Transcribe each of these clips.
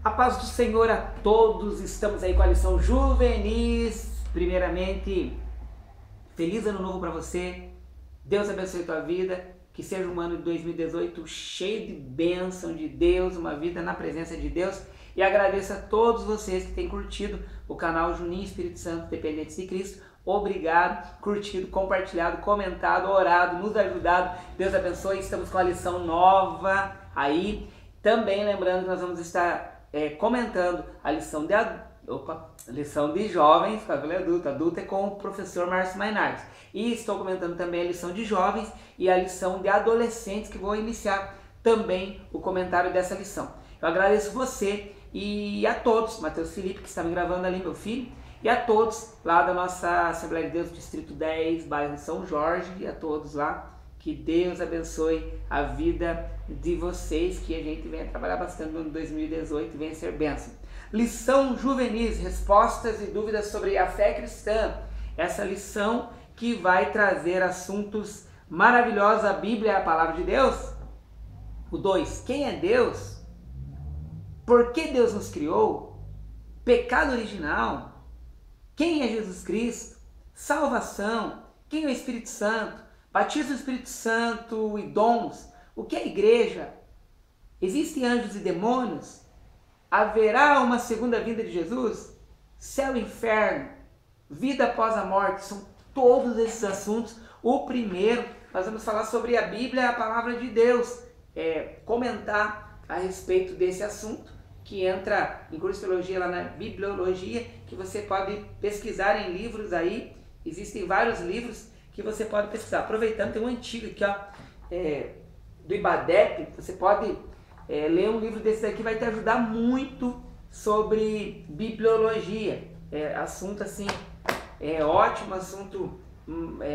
A paz do Senhor a todos, estamos aí com a lição juvenis. Primeiramente, feliz ano novo para você, Deus abençoe a tua vida, que seja um ano de 2018 cheio de bênção de Deus, uma vida na presença de Deus. E agradeço a todos vocês que têm curtido o canal Juninho Espírito Santo Dependentes de Cristo. Obrigado, curtido, compartilhado, comentado, orado, nos ajudado. Deus abençoe, estamos com a lição nova aí. Também lembrando que nós vamos estar comentando a lição de jovens, cabelo adulto é com o professor Márcio Mainardi. E estou comentando também a lição de jovens e a lição de adolescentes, que vou iniciar também o comentário dessa lição. Eu agradeço você e a todos, Matheus Felipe, que está me gravando ali, meu filho, e a todos lá da nossa Assembleia de Deus, Distrito 10, bairro São Jorge, e a todos lá. Que Deus abençoe a vida de vocês, que a gente venha trabalhar bastante no ano 2018 e venha ser bênção. Lição juvenis, respostas e dúvidas sobre a fé cristã. Essa lição que vai trazer assuntos maravilhosos. A Bíblia é a palavra de Deus. O 2, quem é Deus? Por que Deus nos criou? Pecado original. Quem é Jesus Cristo? Salvação. Quem é o Espírito Santo? Batismo do Espírito Santo e dons. O que é a igreja? Existem anjos e demônios? Haverá uma segunda vinda de Jesus? Céu e inferno? Vida após a morte? São todos esses assuntos. O primeiro, nós vamos falar sobre a Bíblia, a palavra de Deus. Comentar a respeito desse assunto, que entra em curso de teologia lá na Bibliologia, que você pode pesquisar em livros aí. Existem vários livros que você pode pesquisar. Aproveitando, tem um antigo aqui, ó, do IBADEP. Você pode ler um livro desse daqui, vai te ajudar muito sobre bibliologia. Assunto assim, ótimo, assunto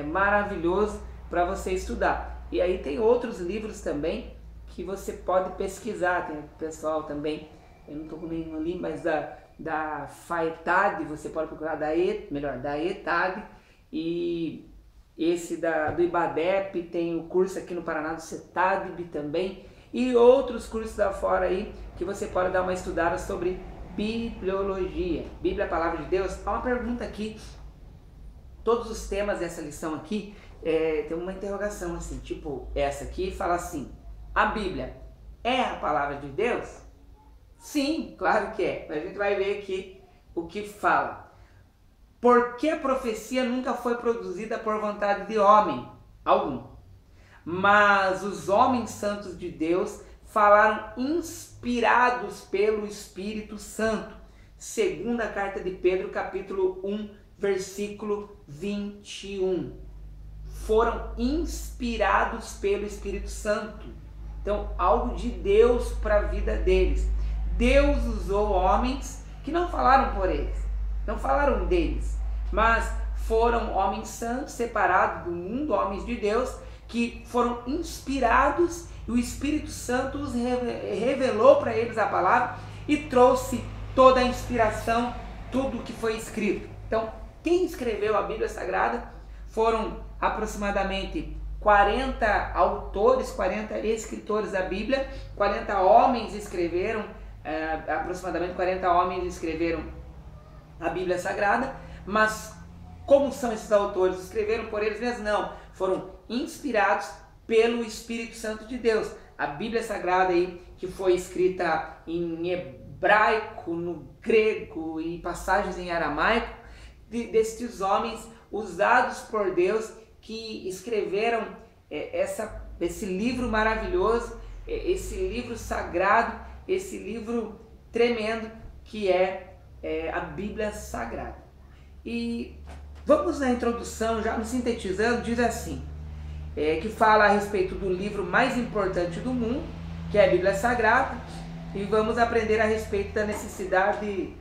maravilhoso para você estudar. E aí tem outros livros também que você pode pesquisar. Tem o pessoal também, eu não estou com nenhum ali, mas da FAETAD, você pode procurar da ETAD, e esse do IBADEP, tem o curso aqui no Paraná do CETADB também, e outros cursos lá fora aí que você pode dar uma estudada sobre bibliologia. Bíblia, a palavra de Deus. Há uma pergunta aqui, todos os temas dessa lição aqui, tem uma interrogação assim, tipo essa aqui, fala assim: a Bíblia é a palavra de Deus? Sim, claro que é. A gente vai ver aqui o que fala. Porque a profecia nunca foi produzida por vontade de homem algum, mas os homens santos de Deus falaram inspirados pelo Espírito Santo. Segunda carta de Pedro, capítulo 1, versículo 21. Foram inspirados pelo Espírito Santo. Então, algo de Deus para a vida deles. Deus usou homens que não falaram por eles, não falaram deles, mas foram homens santos, separados do mundo, homens de Deus, que foram inspirados, e o Espírito Santo os revelou para eles a palavra e trouxe toda a inspiração, tudo o que foi escrito. Então, quem escreveu a Bíblia Sagrada foram aproximadamente 40 autores, 40 escritores da Bíblia, 40 homens escreveram, aproximadamente 40 homens escreveram a Bíblia Sagrada, mas como são esses autores? Escreveram por eles mesmos? Não, foram inspirados pelo Espírito Santo de Deus. A Bíblia Sagrada aí, que foi escrita em hebraico, no grego e passagens em aramaico, destes homens usados por Deus, que escreveram esse livro maravilhoso, esse livro sagrado, esse livro tremendo que é a Bíblia Sagrada. E vamos na introdução, já me sintetizando, diz assim, que fala a respeito do livro mais importante do mundo, que é a Bíblia Sagrada, e vamos aprender a respeito da necessidade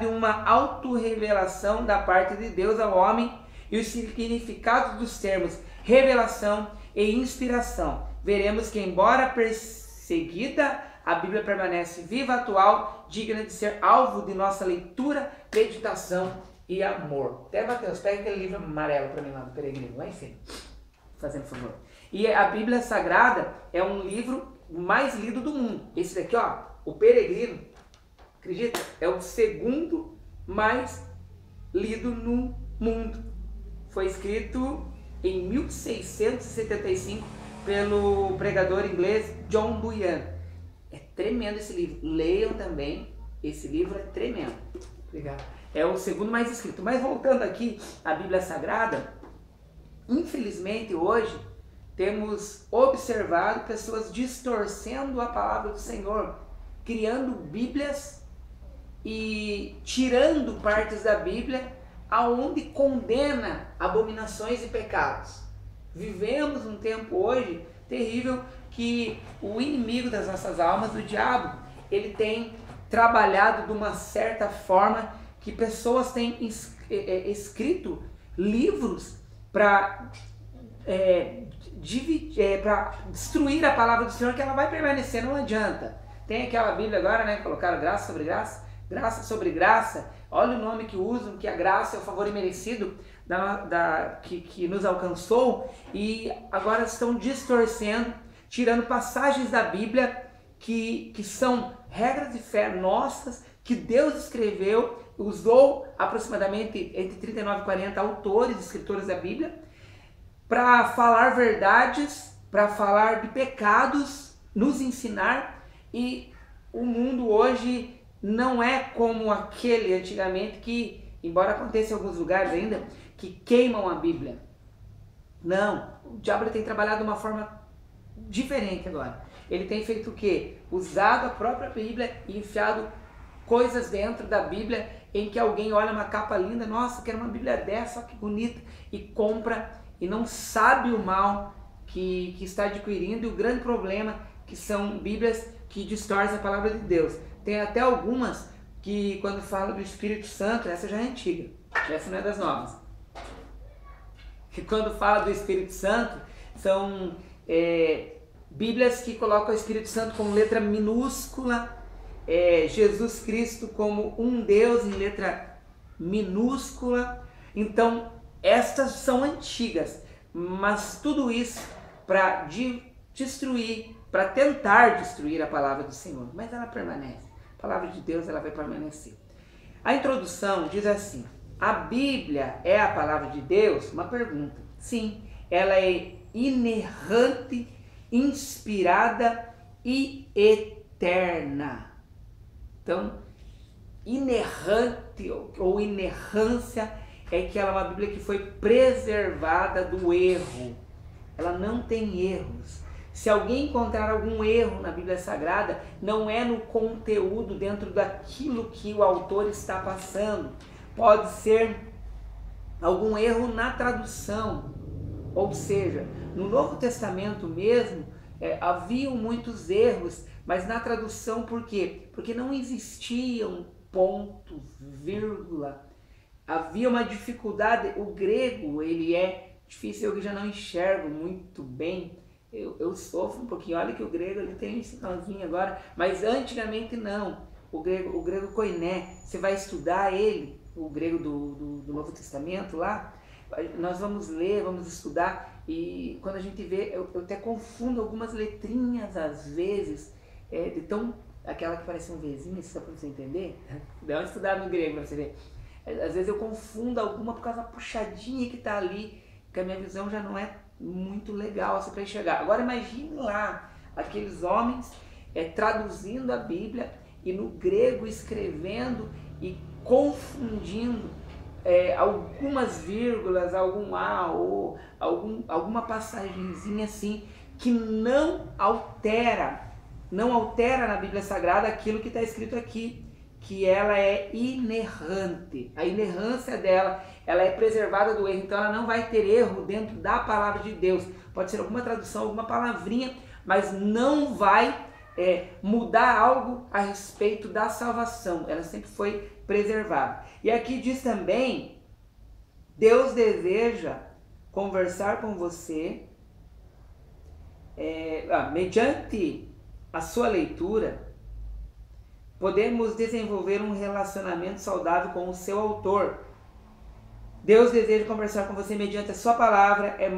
de uma autorrevelação da parte de Deus ao homem e os significados dos termos revelação e inspiração. Veremos que, embora perseguida, a Bíblia permanece viva, atual, digna de ser alvo de nossa leitura, meditação e amor. Até Mateus, pega aquele livro amarelo para mim lá do Peregrino, lá em cima, fazendo favor. E a Bíblia Sagrada é um livro mais lido do mundo. Esse daqui, ó, o Peregrino, acredita? É o segundo mais lido no mundo. Foi escrito em 1675 pelo pregador inglês John Bunyan. É tremendo esse livro. Leiam também. Esse livro é tremendo. Obrigado. É o segundo mais escrito. Mas voltando aqui à Bíblia Sagrada, infelizmente hoje temos observado pessoas distorcendo a palavra do Senhor, criando Bíblias e tirando partes da Bíblia aonde condena abominações e pecados. Vivemos um tempo hoje terrível que o inimigo das nossas almas, o diabo, ele tem trabalhado de uma certa forma que pessoas têm escrito livros para destruir a palavra do Senhor, que ela vai permanecer, não adianta. Tem aquela Bíblia agora, né? Colocaram graça sobre graça, graça sobre graça. Olha o nome que usam, que a graça é o favor imerecido que nos alcançou, e agora estão distorcendo, tirando passagens da Bíblia que são regras de fé nossas, que Deus escreveu, usou aproximadamente entre 39 e 40 autores, escritores da Bíblia, para falar verdades, para falar de pecados, nos ensinar. E o mundo hoje não é como aquele antigamente que, embora aconteça em alguns lugares ainda, que queimam a Bíblia. Não, o diabo tem trabalhado de uma forma diferente agora. Ele tem feito o quê? Usado a própria Bíblia e enfiado coisas dentro da Bíblia em que alguém olha uma capa linda, nossa, quero uma Bíblia dessa, que bonita, e compra e não sabe o mal que está adquirindo, e o grande problema que são Bíblias que distorcem a palavra de Deus. Tem até algumas que, quando fala do Espírito Santo, essa já é antiga, essa não é das novas, que quando fala do Espírito Santo, são Bíblias que colocam o Espírito Santo com letra minúscula, Jesus Cristo como um Deus em letra minúscula. Então, estas são antigas, mas tudo isso para destruir, para tentar destruir a palavra do Senhor, mas ela permanece. A palavra de Deus, ela vai permanecer. A introdução diz assim: a Bíblia é a palavra de Deus? Uma pergunta. Sim, ela é inerrante, inspirada e eterna. Então, inerrante ou inerrância é que ela é uma Bíblia que foi preservada do erro. Ela não tem erros. Se alguém encontrar algum erro na Bíblia Sagrada, não é no conteúdo, dentro daquilo que o autor está passando. Pode ser algum erro na tradução. Ou seja, no Novo Testamento mesmo, haviam muitos erros, mas na tradução por quê? Porque não existiam ponto, vírgula. Havia uma dificuldade. O grego, ele é difícil, eu já não enxergo muito bem. Eu sofro um pouquinho. Olha que o grego ele tem um sinalzinho agora, mas antigamente não. O grego koiné, você vai estudar ele, o grego do Novo Testamento lá, nós vamos ler, vamos estudar, e quando a gente vê, eu até confundo algumas letrinhas às vezes, de tão, aquela que parece um Vzinho, só para você entender, dá uma estudada no grego para você ver. Às vezes eu confundo alguma por causa da puxadinha que está ali, que a minha visão já não é muito legal assim, para enxergar. Agora imagine lá, aqueles homens traduzindo a Bíblia e no grego escrevendo e confundindo algumas vírgulas, algum A ou alguma passagenzinha assim, que não altera na Bíblia Sagrada aquilo que está escrito aqui, que ela é inerrante. A inerrância dela, ela é preservada do erro, então ela não vai ter erro dentro da palavra de Deus. Pode ser alguma tradução, alguma palavrinha, mas não vai mudar algo a respeito da salvação. Ela sempre foi preservada. E aqui diz também, Deus deseja conversar com você mediante a sua leitura. Podemos desenvolver um relacionamento saudável com o seu autor. Deus deseja conversar com você mediante a sua palavra. É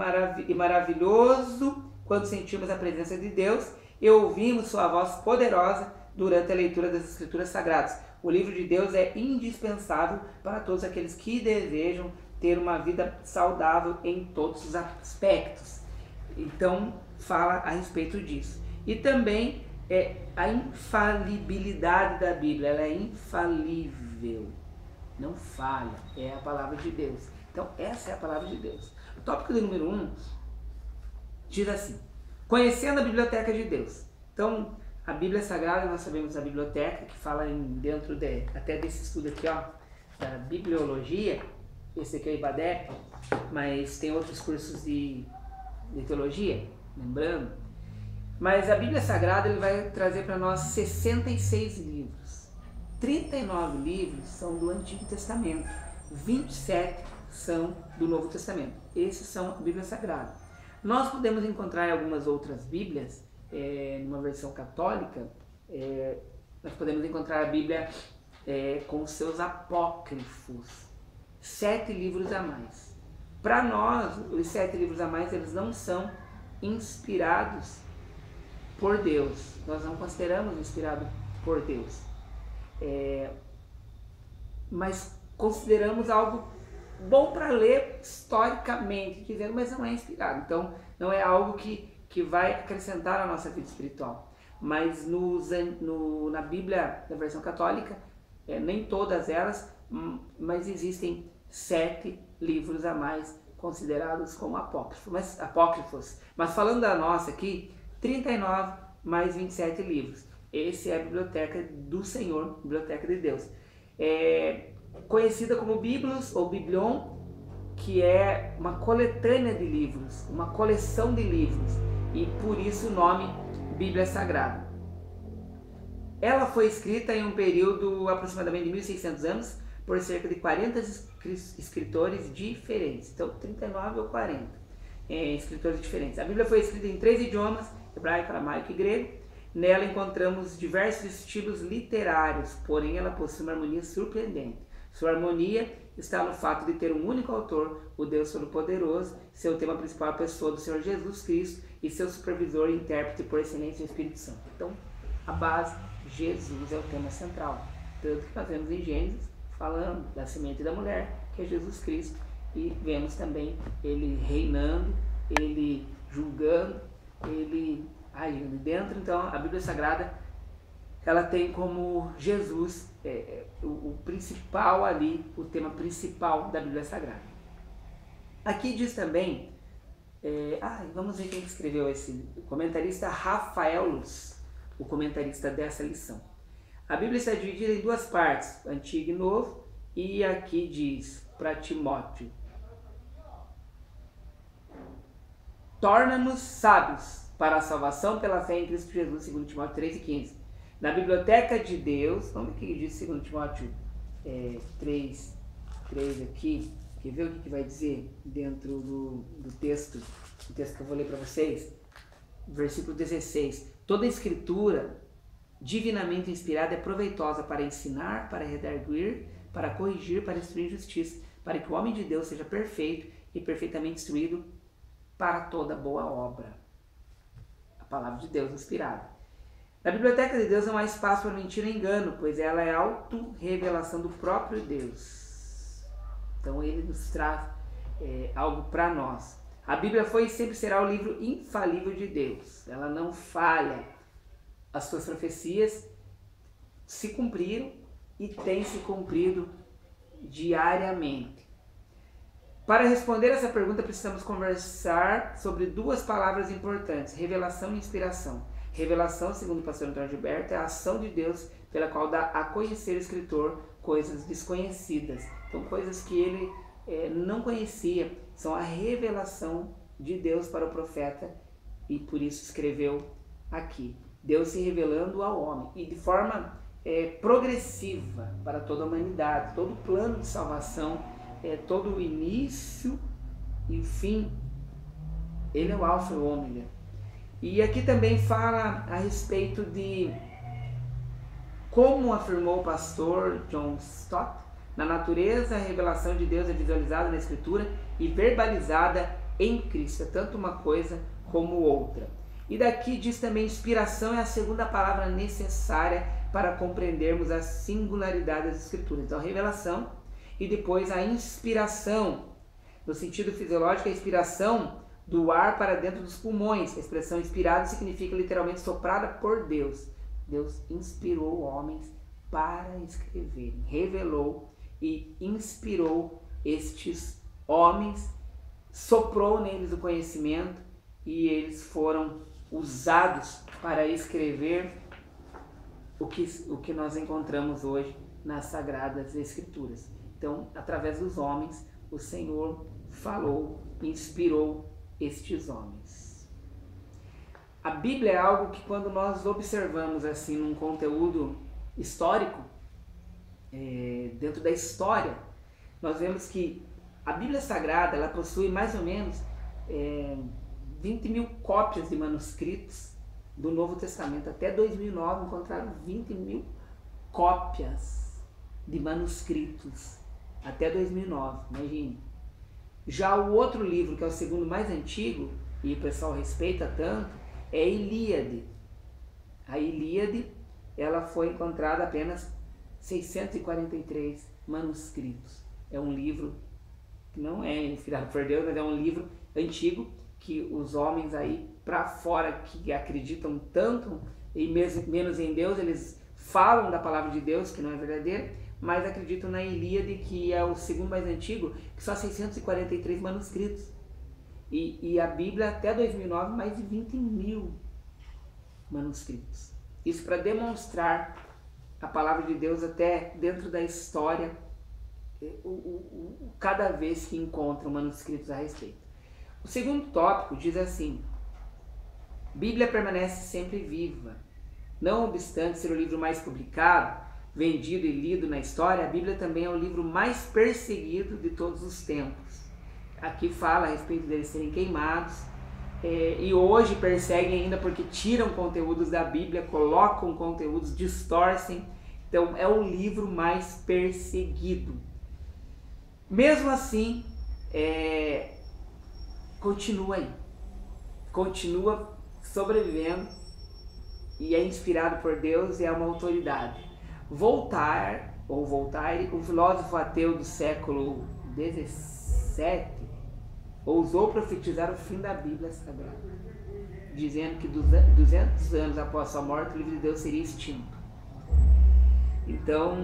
maravilhoso quando sentimos a presença de Deus e ouvimos sua voz poderosa durante a leitura das Escrituras Sagradas. O livro de Deus é indispensável para todos aqueles que desejam ter uma vida saudável em todos os aspectos. Então, fala a respeito disso. E também a infalibilidade da Bíblia, ela é infalível, não falha, é a palavra de Deus. Então, essa é a palavra de Deus. O tópico do número 1 diz assim: conhecendo a biblioteca de Deus. Então, a Bíblia Sagrada, nós sabemos a biblioteca, que fala dentro até desse estudo aqui, ó, da bibliologia. Esse aqui é o IBADEP, mas tem outros cursos de teologia, lembrando. Mas a Bíblia Sagrada, ele vai trazer para nós 66 livros. 39 livros são do Antigo Testamento, 27 são do Novo Testamento. Esses são a Bíblia Sagrada. Nós podemos encontrar em algumas outras Bíblias, numa versão católica, nós podemos encontrar a Bíblia com seus apócrifos, 7 livros a mais. Para nós, os 7 livros a mais, eles não são inspirados por Deus. Nós não consideramos inspirado por Deus. Mas consideramos algo bom para ler historicamente, dizendo, mas não é inspirado. Então, não é algo que vai acrescentar à nossa vida espiritual. Mas na Bíblia, na versão católica, nem todas elas, mas existem 7 livros a mais considerados como apócrifos. Mas falando da nossa aqui, 39 mais 27 livros. Essa é a biblioteca do Senhor, biblioteca de Deus. Conhecida como Biblos ou Biblion, que é uma coletânea de livros, uma coleção de livros, e por isso o nome Bíblia Sagrada. Ela foi escrita em um período aproximadamente de 1600 anos por cerca de 40 escritores diferentes. Então, 39 ou 40 escritores diferentes. A Bíblia foi escrita em 3 idiomas, hebraico, aramaico e grego. Nela encontramos diversos estilos literários, porém ela possui uma harmonia surpreendente. Sua harmonia está no fato de ter um único autor, o Deus Todo-Poderoso, seu tema principal é a pessoa do Senhor Jesus Cristo e seu supervisor e intérprete por excelência, o Espírito Santo. Então, a base, Jesus é o tema central. Tanto que nós vemos em Gênesis, falando da semente da mulher, que é Jesus Cristo, e vemos também ele reinando, ele julgando, ele agindo dentro. Então, a Bíblia Sagrada, ela tem como Jesus o principal ali, o tema principal da Bíblia Sagrada. Aqui diz também, vamos ver quem escreveu esse, o comentarista Rafael Luz, o comentarista dessa lição. A Bíblia está dividida em 2 partes, Antigo e Novo, e aqui diz para Timóteo: torna-nos sábios para a salvação pela fé em Cristo Jesus, segundo Timóteo 3,15. Na biblioteca de Deus, vamos ver o que diz segundo Timóteo 3 aqui, quer ver o que vai dizer dentro do texto, o texto que eu vou ler para vocês? Versículo 16. Toda escritura divinamente inspirada é proveitosa para ensinar, para redarguir, para corrigir, para instruir em justiça, para que o homem de Deus seja perfeito e perfeitamente instruído para toda boa obra. A palavra de Deus inspirada. Na biblioteca de Deus não há espaço para mentira e engano, pois ela é a auto-revelação do próprio Deus. Então ele nos traz algo para nós. A Bíblia foi e sempre será o livro infalível de Deus. Ela não falha. As suas profecias se cumpriram e têm se cumprido diariamente. Para responder essa pergunta, precisamos conversar sobre 2 palavras importantes: revelação e inspiração. Revelação, segundo o pastor Antônio Gilberto, é a ação de Deus pela qual dá a conhecer o escritor coisas desconhecidas. Então, coisas que ele não conhecia, são a revelação de Deus para o profeta, e por isso escreveu aqui. Deus se revelando ao homem, e de forma progressiva para toda a humanidade, todo o plano de salvação, todo o início e o fim. Ele é o alfa e o ômega. E aqui também fala a respeito de como afirmou o pastor John Stott: na natureza, a revelação de Deus é visualizada na Escritura e verbalizada em Cristo, é tanto uma coisa como outra. E daqui diz também: inspiração é a segunda palavra necessária para compreendermos a singularidade das Escrituras. Então, a revelação e depois a inspiração. No sentido fisiológico, a inspiração do ar para dentro dos pulmões. A expressão inspirado significa literalmente soprada por Deus. Deus inspirou homens para escrever, revelou e inspirou estes homens, soprou neles o conhecimento e eles foram usados para escrever o que nós encontramos hoje nas Sagradas Escrituras. Então, através dos homens, o Senhor falou, inspirou estes homens. A Bíblia é algo que, quando nós observamos assim num conteúdo histórico, dentro da história, nós vemos que a Bíblia Sagrada ela possui mais ou menos 20 mil cópias de manuscritos do Novo Testamento. Até 2009 encontraram 20 mil cópias de manuscritos. Até 2009, imagine. Já o outro livro, que é o segundo mais antigo, e o pessoal respeita tanto, é a Ilíade. A Ilíade, ela foi encontrada apenas 643 manuscritos. É um livro que não é inspirado por Deus, mas é um livro antigo que os homens aí para fora que acreditam tanto e menos em Deus, eles falam da palavra de Deus, que não é verdadeira, mas acreditam na Ilíade, que é o segundo mais antigo, que só 643 manuscritos. E a Bíblia, até 2009, mais de 20 mil manuscritos. Isso para demonstrar a palavra de Deus até dentro da história, cada vez que encontram manuscritos a respeito. O segundo tópico diz assim: Bíblia permanece sempre viva. Não obstante ser o livro mais publicado, vendido e lido na história, a Bíblia também é o livro mais perseguido de todos os tempos. Aqui fala a respeito deles serem queimados, e hoje perseguem ainda porque tiram conteúdos da Bíblia, colocam conteúdos, distorcem. Então é o livro mais perseguido. Mesmo assim, continua aí, continua sobrevivendo e é inspirado por Deus e é uma autoridade. Voltaire, um filósofo ateu do século XVII, ousou profetizar o fim da Bíblia Sagrada, dizendo que 200 anos após sua morte o livro de Deus seria extinto. Então,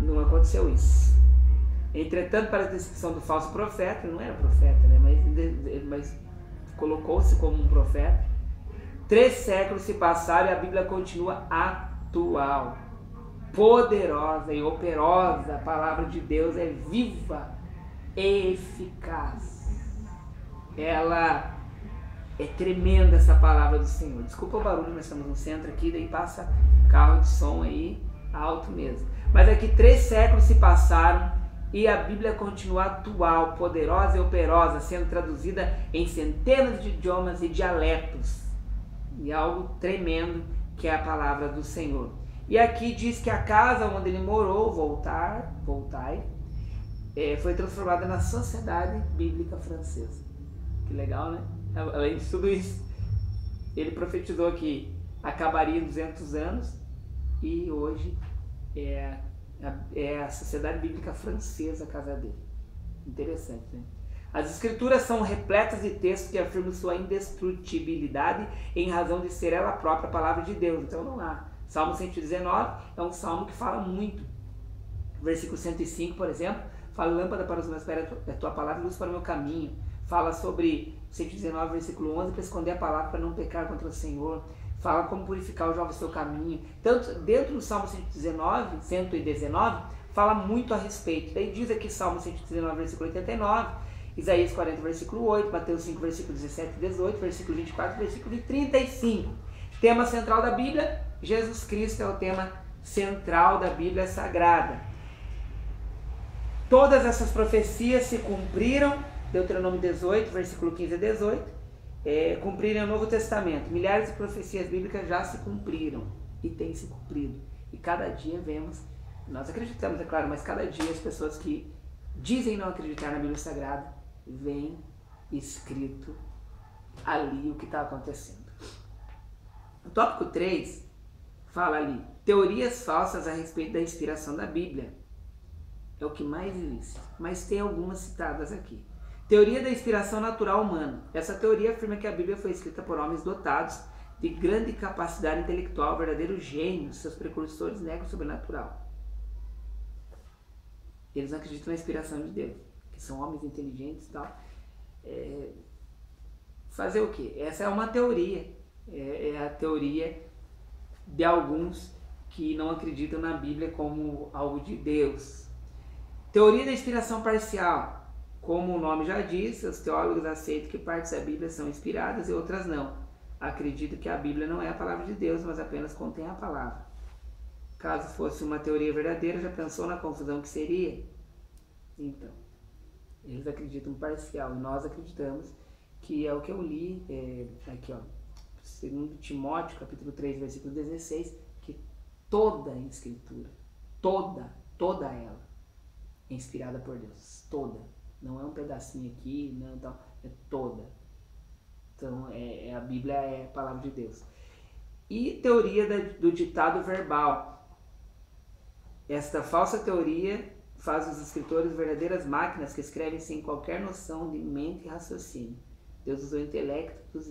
não aconteceu isso. Entretanto, para a descrição do falso profeta, não era profeta, né? mas colocou-se como um profeta. 3 séculos se passaram e a Bíblia continua atual, poderosa e operosa. A palavra de Deus é viva e eficaz. Ela é tremenda, essa palavra do Senhor. Desculpa o barulho, nós estamos no centro aqui, daí passa carro de som aí alto mesmo. Mas aqui 3 séculos se passaram e a Bíblia continua atual, poderosa e operosa, sendo traduzida em centenas de idiomas e dialetos. E algo tremendo que é a palavra do Senhor. E aqui diz que a casa onde ele morou, Voltaire, foi transformada na Sociedade Bíblica Francesa. Que legal, né? Além de tudo isso, ele profetizou que acabaria em 200 anos e hoje é a Sociedade Bíblica Francesa a casa dele. Interessante, né? As Escrituras são repletas de textos que afirmam sua indestrutibilidade em razão de ser ela própria a palavra de Deus. Então vamos lá. Salmo 119 é um salmo que fala muito. Versículo 105, por exemplo, fala: lâmpada para os meus pés é a tua palavra e luz para o meu caminho. Fala sobre 119, versículo 11, para esconder a palavra, para não pecar contra o Senhor. Fala como purificar o jovem seu caminho. Tanto dentro do Salmo 119, fala muito a respeito. Daí diz aqui Salmo 119, versículo 89, Isaías 40, versículo 8, Mateus 5, versículo 17 e 18, versículo 24, versículo 35. Tema central da Bíblia: Jesus Cristo é o tema central da Bíblia Sagrada. Todas essas profecias se cumpriram, Deuteronômio 18, versículo 15 a 18, cumpriram o Novo Testamento. Milhares de profecias bíblicas já se cumpriram e têm se cumprido. E cada dia vemos, nós acreditamos, é claro, mas cada dia as pessoas que dizem não acreditar na Bíblia Sagrada, vem escrito ali o que está acontecendo. O tópico 3 fala ali, teorias falsas a respeito da inspiração da Bíblia. É o que mais existe, mas tem algumas citadas aqui. Teoria da inspiração natural humana. Essa teoria afirma que a Bíblia foi escrita por homens dotados de grande capacidade intelectual, verdadeiros gênios. Seus precursores negam o sobrenatural. Eles não acreditam na inspiração de Deus, que são homens inteligentes e tal. Fazer o quê? Essa é uma teoria. É a teoria de alguns que não acreditam na Bíblia como algo de Deus. Teoria da inspiração parcial. Como o nome já diz, os teólogos aceitam que partes da Bíblia são inspiradas e outras não. Acreditam que a Bíblia não é a palavra de Deus, mas apenas contém a palavra. Caso fosse uma teoria verdadeira, já pensou na confusão que seria? Então, eles acreditam parcial e nós acreditamos que é o que eu li aqui, ó, 2 Timóteo, capítulo 3, versículo 16, que toda a Escritura, toda ela, é inspirada por Deus, toda. Não é um pedacinho aqui, não, então, é toda. Então, a Bíblia é a palavra de Deus. E teoria do ditado verbal. Esta falsa teoria faz os escritores verdadeiras máquinas que escrevem sem qualquer noção de mente e raciocínio. Deus usou o intelecto dos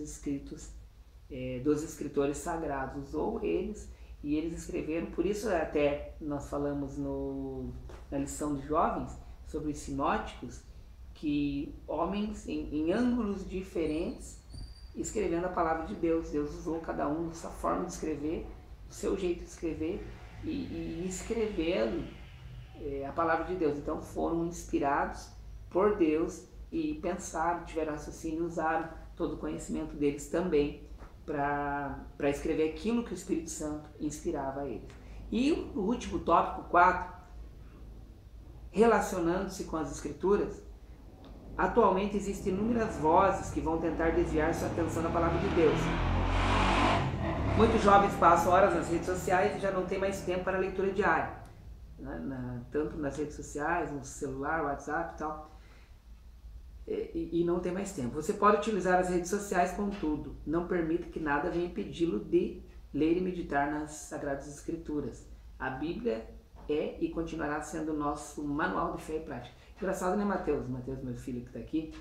escritores sagrados, usou eles e eles escreveram. Por isso até nós falamos na lição de jovens sobre os sinóticos, que homens em ângulos diferentes escrevendo a palavra de Deus. Deus usou cada um da sua forma de escrever, do seu jeito de escrever e escrevendo a palavra de Deus. Então foram inspirados por Deus e pensaram, tiveram raciocínio, usaram todo o conhecimento deles também para escrever aquilo que o Espírito Santo inspirava a eles. E o último tópico, 4, relacionando-se com as Escrituras. Atualmente existem inúmeras vozes que vão tentar desviar sua atenção da palavra de Deus. Muitos jovens passam horas nas redes sociais e já não têm mais tempo para a leitura diária. Tanto nas redes sociais, no celular, WhatsApp e tal. E não tem mais tempo. Você pode utilizar as redes sociais, contudo, não permita que nada venha impedi-lo de ler e meditar nas Sagradas Escrituras. A Bíblia é e continuará sendo o nosso manual de fé e prática. Engraçado, né, Mateus? Mateus, meu filho que está aqui,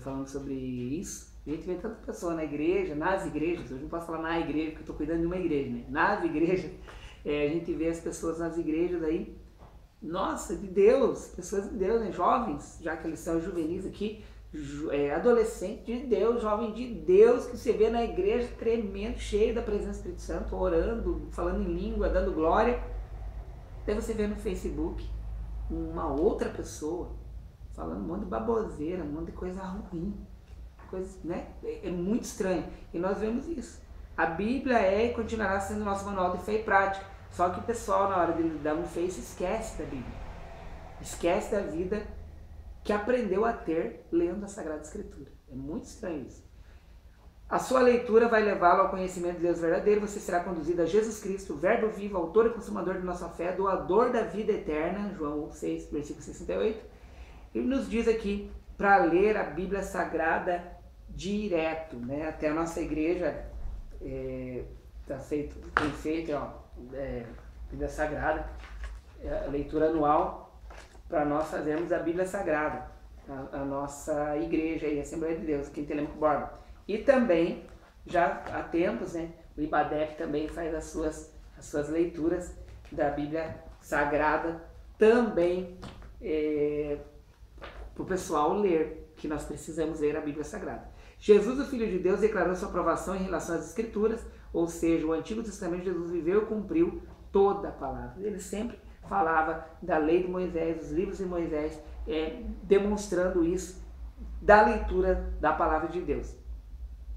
falando sobre isso. A gente vê tanta pessoa na igreja, nas igrejas, hoje não posso falar na igreja, porque eu estou cuidando de uma igreja, né? Nas igrejas, a gente vê as pessoas nas igrejas aí, nossa, de Deus, pessoas de Deus, né? Jovens, já que eles são juvenis aqui, adolescente de Deus, jovem de Deus, que você vê na igreja tremendo, cheio da presença do Espírito Santo, orando, falando em língua, dando glória. Daí você vê no Facebook uma outra pessoa falando um monte de baboseira, um monte de coisa ruim, coisa, né? É muito estranho. E nós vemos isso. A Bíblia é e continuará sendo nosso manual de fé e prática. Só que o pessoal, na hora de dar um Face, esquece da Bíblia. Esquece da vida que aprendeu a ter lendo a Sagrada Escritura. É muito estranho isso. A sua leitura vai levá-lo ao conhecimento de Deus verdadeiro. Você será conduzido a Jesus Cristo, Verbo vivo, autor e consumador de nossa fé, doador da vida eterna, João 6, versículo 68. Ele nos diz aqui para ler a Bíblia Sagrada direto, né? Até a nossa igreja tem feito Bíblia Sagrada, a leitura anual, para nós fazermos a Bíblia Sagrada, a nossa igreja e a Assembleia de Deus, aqui em Telêmaco Borba. E também, já há tempos, né, o IBADEF também faz as suas leituras da Bíblia Sagrada, também para o pessoal ler, que nós precisamos ler a Bíblia Sagrada. Jesus, o Filho de Deus, declarou sua aprovação em relação às Escrituras, ou seja, o Antigo Testamento, Jesus viveu e cumpriu toda a palavra. Ele sempre falava da lei de Moisés, dos livros de Moisés, demonstrando isso da leitura da palavra de Deus.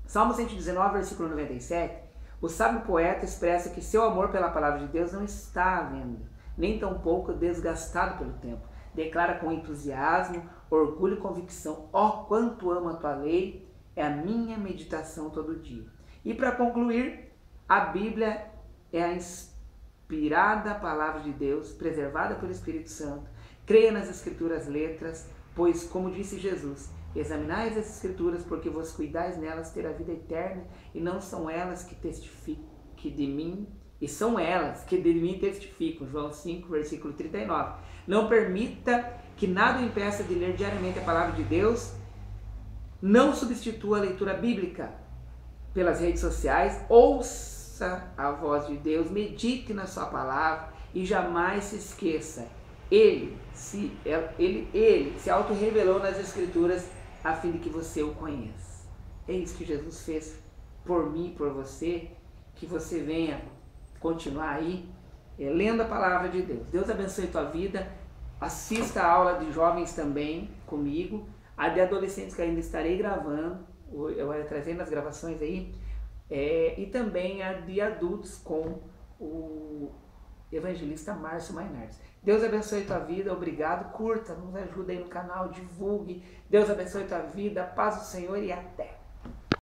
Salmo 119, versículo 97, o sábio poeta expressa que seu amor pela palavra de Deus não está à venda, nem tampouco desgastado pelo tempo. Declara com entusiasmo, orgulho e convicção: ó, quanto amo a tua lei, é a minha meditação todo dia. E para concluir, a Bíblia é a inspirada palavra de Deus, preservada pelo Espírito Santo. Creia nas Escrituras letras, pois, como disse Jesus, Examinai as Escrituras, porque vos cuidais nelas ter a vida eterna, e não são elas que testificam de mim, e são elas que de mim testificam. João 5, versículo 39. Não permita que nada o impeça de ler diariamente a palavra de Deus. Não substitua a leitura bíblica pelas redes sociais. Ouça a voz de Deus, medite na sua palavra e jamais se esqueça. Ele se auto-revelou nas Escrituras a fim de que você o conheça. É isso que Jesus fez por mim e por você. Que você venha continuar aí lendo a palavra de Deus. Deus abençoe a tua vida. Assista a aula de jovens também comigo. A de adolescentes que ainda estarei gravando, eu vou trazendo as gravações aí. E também a de adultos com o evangelista Márcio Mainardi. Deus abençoe a tua vida, obrigado, curta, nos ajuda aí no canal, divulgue. Deus abençoe a tua vida, paz do Senhor e até!